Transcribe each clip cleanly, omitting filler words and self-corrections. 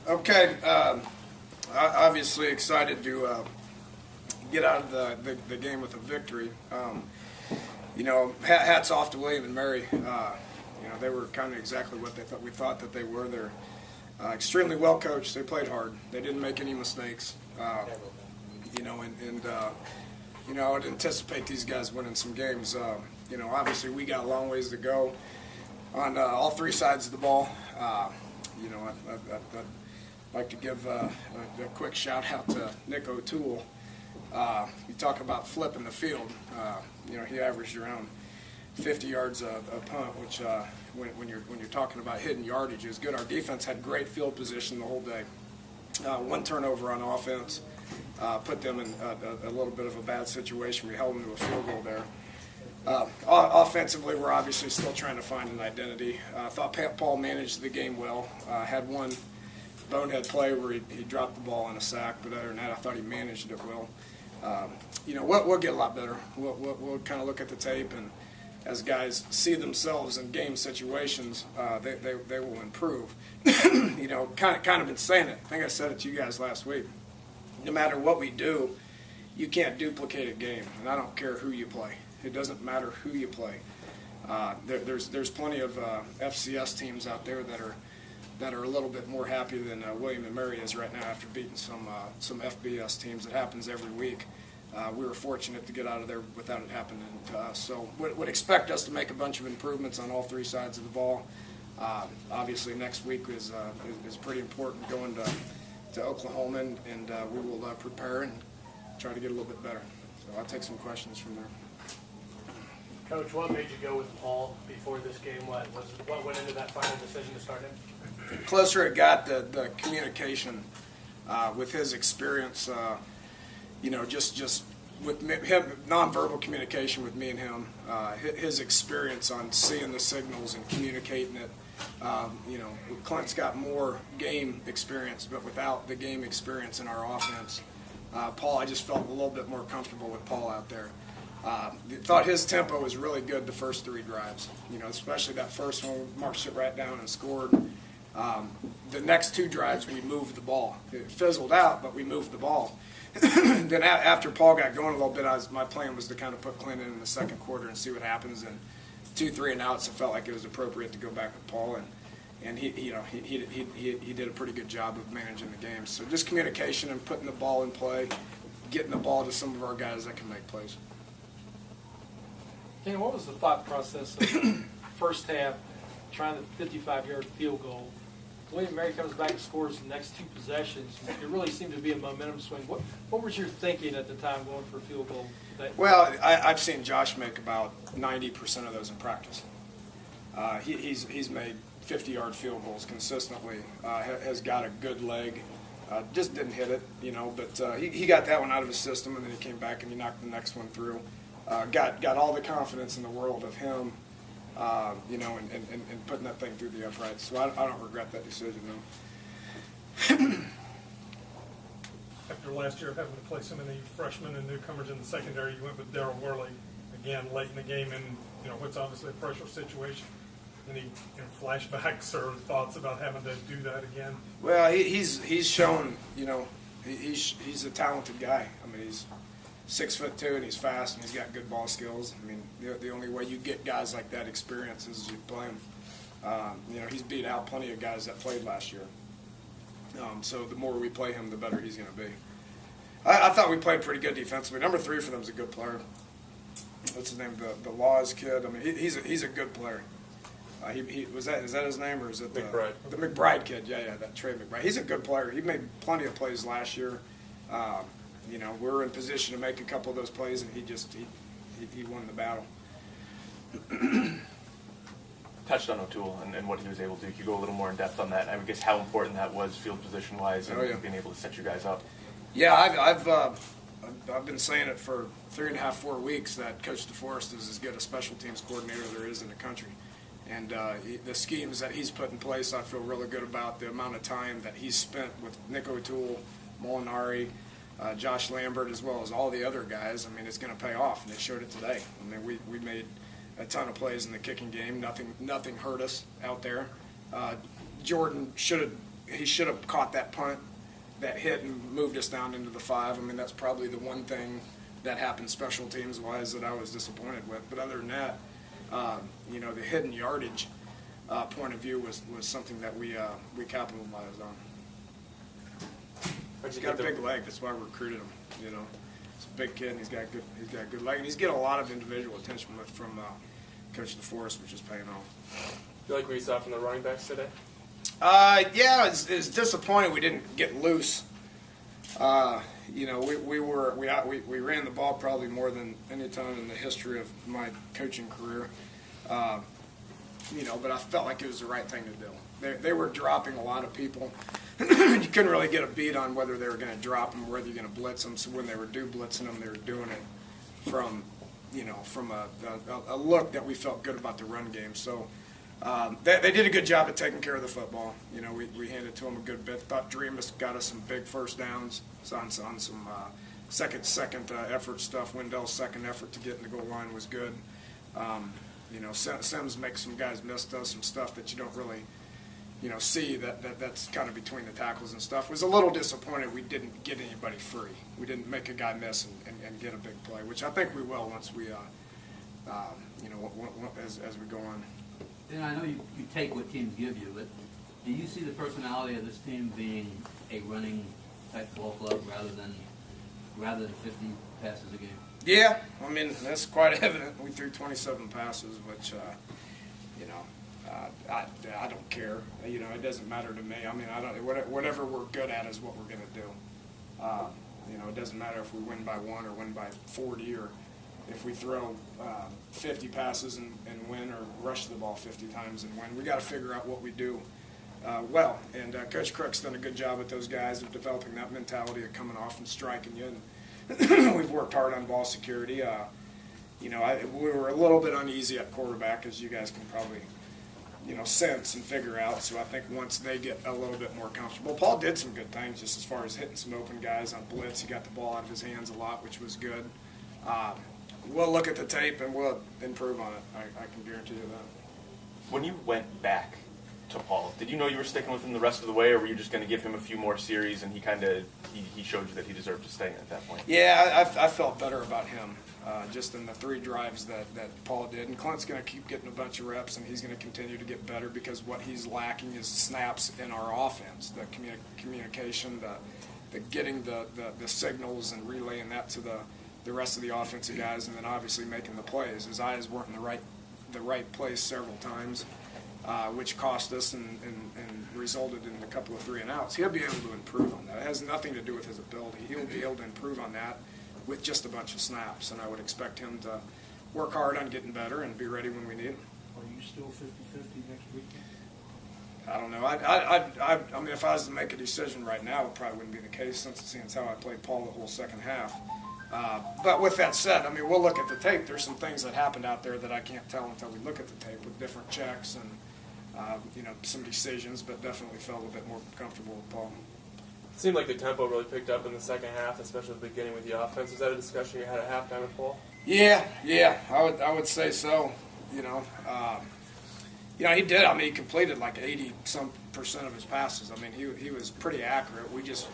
Okay, obviously excited to get out of the game with a victory. Hats off to William and Mary. They were kind of exactly what we thought that they were. They're extremely well coached. They played hard. They didn't make any mistakes. I would anticipate these guys winning some games. Obviously we got a long ways to go on all three sides of the ball. I'd like to give a quick shout out to Nick O'Toole. You talk about flipping the field. He averaged around 50 yards a punt, which when you're talking about hidden yardage is good. Our defense had great field position the whole day. One turnover on offense put them in a little bit of a bad situation. We held them to a field goal there. Offensively, we're obviously still trying to find an identity. I thought Paul managed the game well. Had one bonehead play where he dropped the ball on a sack, but other than that, I thought he managed it well. We'll get a lot better. We'll kind of look at the tape, and as guys see themselves in game situations, they will improve. Kind of been saying it. I think I said it to you guys last week. No matter what we do, you can't duplicate a game, and I don't care who you play. It doesn't matter who you play. There's plenty of FCS teams out there that are a little bit more happy than William and Mary is right now after beating some FBS teams. It happens every week. We were fortunate to get out of there without it happening to us. So would expect us to make a bunch of improvements on all three sides of the ball. Obviously next week is pretty important going to Oklahoma, and we will prepare and try to get a little bit better. So I'll take some questions from there. Coach, what made you go with Paul before this game? What went into that final decision to start him? The closer it got, the communication with his experience, just with him, nonverbal communication with me and him, his experience on seeing the signals and communicating it. Clint's got more game experience, but without the game experience in our offense, Paul, I just felt a little bit more comfortable with Paul out there. Thought his tempo was really good the first three drives, especially that first one, marched it right down and scored. The next two drives, we moved the ball. It fizzled out, but we moved the ball. Then after Paul got going a little bit, my plan was to kind of put Clint in the second quarter and see what happens. And 2, 3 and outs, it felt like it was appropriate to go back with Paul, and he did a pretty good job of managing the game. So just communication and putting the ball in play, getting the ball to some of our guys that can make plays. Ken, what was the thought process of first half trying the 55-yard field goal? William Mary comes back and scores the next two possessions. It really seemed to be a momentum swing. What was your thinking at the time going for a field goal? Well, I've seen Josh make about 90% of those in practice. He's made 50-yard field goals consistently. Has got a good leg. Just didn't hit it, But he got that one out of his system, and then he came back and he knocked the next one through. Got all the confidence in the world of him, and putting that thing through the uprights. So I don't regret that decision, no. After last year of having to play so many freshmen and newcomers in the secondary, you went with Darryl Worley again late in the game in what's obviously a pressure situation. Any flashbacks or thoughts about having to do that again? Well, he's shown, he's a talented guy. I mean, he's 6'2" and he's fast and he's got good ball skills. I mean, the only way you get guys like that experience is you play him. He's beat out plenty of guys that played last year. So the more we play him, the better he's going to be. I thought we played pretty good defensively. Number 3 for them is a good player. What's his name? The Laws kid. I mean, he's a good player. Is that his name, or is it McBride? The McBride kid? Yeah, that Trey McBride. He's a good player. He made plenty of plays last year. We were in position to make a couple of those plays, and he won the battle. Touched on O'Toole and what he was able to do. Could you go a little more in depth on that? I guess how important that was field position wise and being able to set you guys up. Yeah, I've been saying it for 3.5, 4 weeks that Coach DeForest is as good a special teams coordinator there is in the country. And the schemes that he's put in place, I feel really good about the amount of time that he's spent with Nick O'Toole, Molinari, Josh Lambert, as well as all the other guys. I mean, it's going to pay off, and it showed it today. I mean, we made a ton of plays in the kicking game. Nothing hurt us out there. Jordan should have he should have caught that punt, that hit, and moved us down into the 5. I mean, that's probably the one thing that happened special teams wise that I was disappointed with. But other than that, you know, the hidden yardage point of view was something that we capitalized on. He's got a big leg. That's why we recruited him. You know, he's a big kid, and he's got good leg, and he's getting a lot of individual attention from Coach DeForest, which is paying off. You like what you saw from the running backs today? Yeah, it's disappointing we didn't get loose. You know, we ran the ball probably more than any time in the history of my coaching career. You know, but I felt like it was the right thing to do. They were dropping a lot of people. You couldn't really get a beat on whether they were going to drop them or whether you're going to blitz them. So when they were blitzing them, they were doing it from, you know, from a look that we felt good about the run game. So they did a good job at taking care of the football. You know, we handed to them a good bit. Thought Dreamus got us some big first downs on some second effort stuff. Wendell's second effort to get in the goal line was good. You know, Sims makes some guys miss, does some stuff that you don't really, you know, see that's kind of between the tackles and stuff. Was a little disappointed we didn't get anybody free. We didn't make a guy miss and get a big play, which I think we will once we, you know, as we go on. Dan, I know you take what teams give you, but do you see the personality of this team being a running type ball club rather than 50 passes a game? Yeah, I mean, that's quite evident. We threw 27 passes, which, you know, I don't care. You know, it doesn't matter to me. I mean, whatever we're good at is what we're going to do. You know, it doesn't matter if we win by 1 or win by 40 or if we throw 50 passes and win or rush the ball 50 times and win. We got to figure out what we do well. And Coach Crook's done a good job with those guys of developing that mentality of coming off and striking you. And we've worked hard on ball security. You know, we were a little bit uneasy at quarterback, as you guys can probably, you know, sense and figure out. So I think once they get a little bit more comfortable, Paul did some good things just as far as hitting some open guys on blitz. He got the ball out of his hands a lot, which was good. We'll look at the tape and we'll improve on it. I can guarantee you that. When you went back to Paul, did you know you were sticking with him the rest of the way, or were you just going to give him a few more series and he showed you that he deserved to stay at that point? Yeah, I felt better about him just in the 3 drives that Paul did. And Clint's going to keep getting a bunch of reps, and he's going to continue to get better because what he's lacking is snaps in our offense, the communication, the getting the signals and relaying that to the rest of the offensive guys, and then obviously making the plays. His eyes weren't in the right place several times, which cost us and resulted in a couple of 3-and-outs. He'll be able to improve on that. It has nothing to do with his ability. He'll be able to improve on that with just a bunch of snaps, and I would expect him to work hard on getting better and be ready when we need him. Are you still 50-50 next week? I don't know. I mean, if I was to make a decision right now, it probably wouldn't be the case since how I played Paul the whole second half. But with that said, I mean, we'll look at the tape. There's some things that happened out there that I can't tell until we look at the tape with different checks and, you know, some decisions, but definitely felt a bit more comfortable with Paul. It seemed like the tempo really picked up in the second half, especially at the beginning with the offense. Was that a discussion you had at halftime with Paul? Yeah, I would say so. You know, he did. I mean, he completed like 80% of his passes. I mean, he was pretty accurate. We just,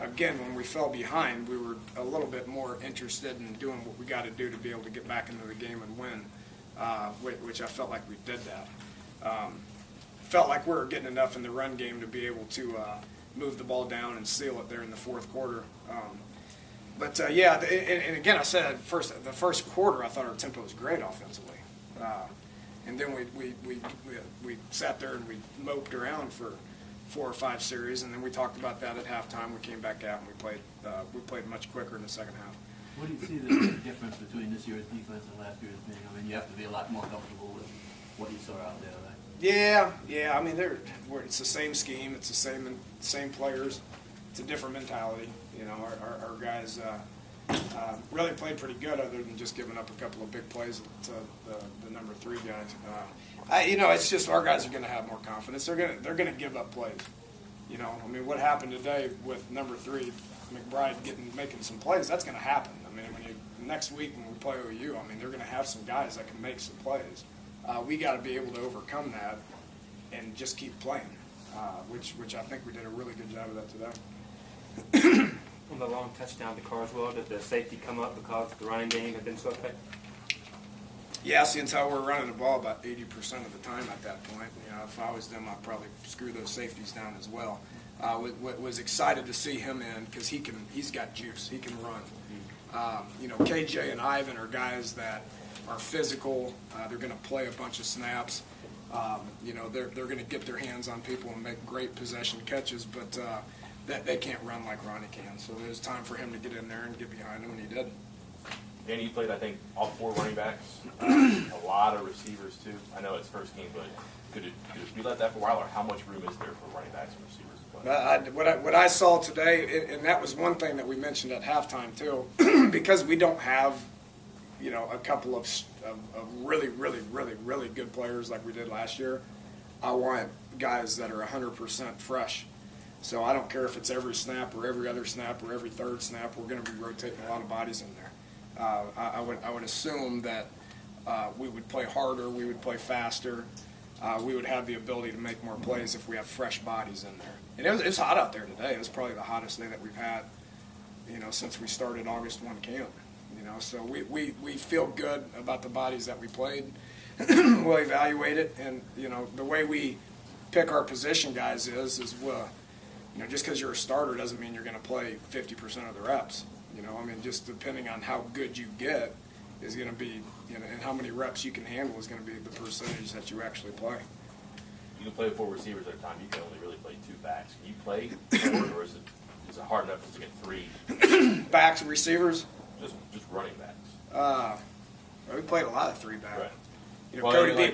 again, when we fell behind, we were a little bit more interested in doing what we got to do to be able to get back into the game and win, which I felt like we did that. Felt like we were getting enough in the run game to be able to move the ball down and seal it there in the fourth quarter. Yeah, and again, I said the first quarter, I thought our tempo was great offensively. And then we sat there and we moped around for 4 or 5 series, and then we talked about that at halftime. We came back out and we played much quicker in the second half. What do you see the difference between this year's defense and last year's being? I mean, you have to be a lot more comfortable with what you saw out there, right? Yeah. I mean, it's the same scheme. It's the same players. It's a different mentality. You know, our guys really played pretty good, other than just giving up a couple of big plays to the number 3 guys. You know, it's just our guys are going to have more confidence. They're going to give up plays. You know, I mean, what happened today with number 3 McBride making some plays? That's going to happen. I mean, next week when we play OU, I mean, they're going to have some guys that can make some plays. We got to be able to overcome that and just keep playing. which I think we did a really good job of that today. On the long touchdown to Carswell, did the safety come up because the running game had been so effective? Yeah, since how we're running the ball about 80% of the time at that point. If I was them, I'd probably screw those safeties down as well. Was excited to see him in because he's got juice. He can run. KJ and Ivan are guys that are physical. They're going to play a bunch of snaps. They're going to get their hands on people and make great possession catches, but they can't run like Ronnie can. So it was time for him to get in there and get behind him, and he did. Danny, you played, I think, all 4 running backs, a lot of receivers too. I know it's first game, but could it be like that for a while, or how much room is there for running backs and receivers to play? What I saw today, and that was one thing that we mentioned at halftime too, because we don't have, a couple of really, really, really, really good players like we did last year. I want guys that are 100% fresh. So I don't care if it's every snap or every other snap or every third snap. We're going to be rotating a lot of bodies in there. I would assume that we would play harder, we would play faster, we would have the ability to make more plays if we have fresh bodies in there. And it was hot out there today. It was probably the hottest day that we've had, since we started August 1 camp. So we feel good about the bodies that we played. We'll evaluate it, and the way we pick our position guys is just because you're a starter doesn't mean you're going to play 50% of the reps. Just depending on how good you get is going to be, and how many reps you can handle is going to be the percentage that you actually play. You can play 4 receivers at a time. You can only really play 2 backs. Can you play 4, or is it hard enough to get 3? Backs and receivers? Just running backs. We played a lot of 3 back. Right.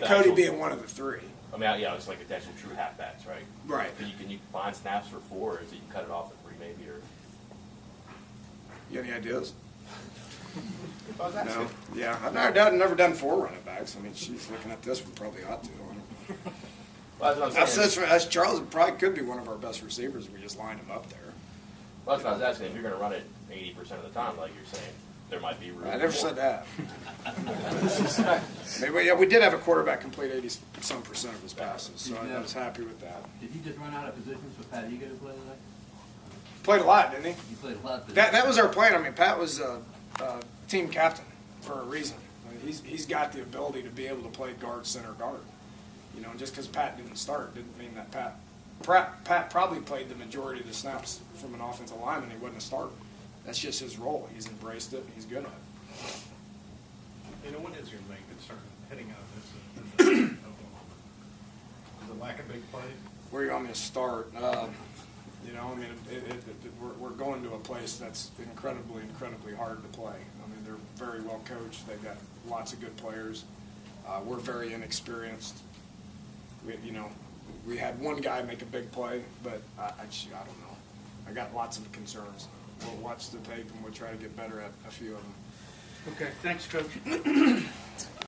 Cody being one of the 3. I mean, yeah, it's like it's actual true halfbacks, right? Right. Can you find snaps for 4, or is it you cut it off at 3 maybe, or? You have any ideas? If I was asking. No. Yeah, I've never done 4 running backs. She's looking at this. We probably ought to. Well, that's what I'm saying. That's Charles probably could be one of our best receivers if we just lined him up there. Well, that's what I was asking. If you're going to run it 80% of the time, like you're saying, there might be room. I never said that. We did have a quarterback complete 80% of his passes, so I was happy with that. Did he just run out of positions for Pat Egan to play today? Played a lot, didn't he? He played a lot. That was our plan. Pat was team captain for a reason. He's got the ability to be able to play guard, center, guard. Just because Pat didn't start didn't mean that Pat probably played the majority of the snaps from an offensive lineman. He wasn't a starter. That's just his role. He's embraced it. He's good at it. What is your main concern heading out of this in Oklahoma? Is it lack of big plays? Where you want me to start? We're going to a place that's incredibly, incredibly hard to play. They're very well coached. They've got lots of good players. We're very inexperienced. We had one guy make a big play, but I don't know. I got lots of concerns. We'll watch the tape and we'll try to get better at a few of them. Okay, thanks, Coach.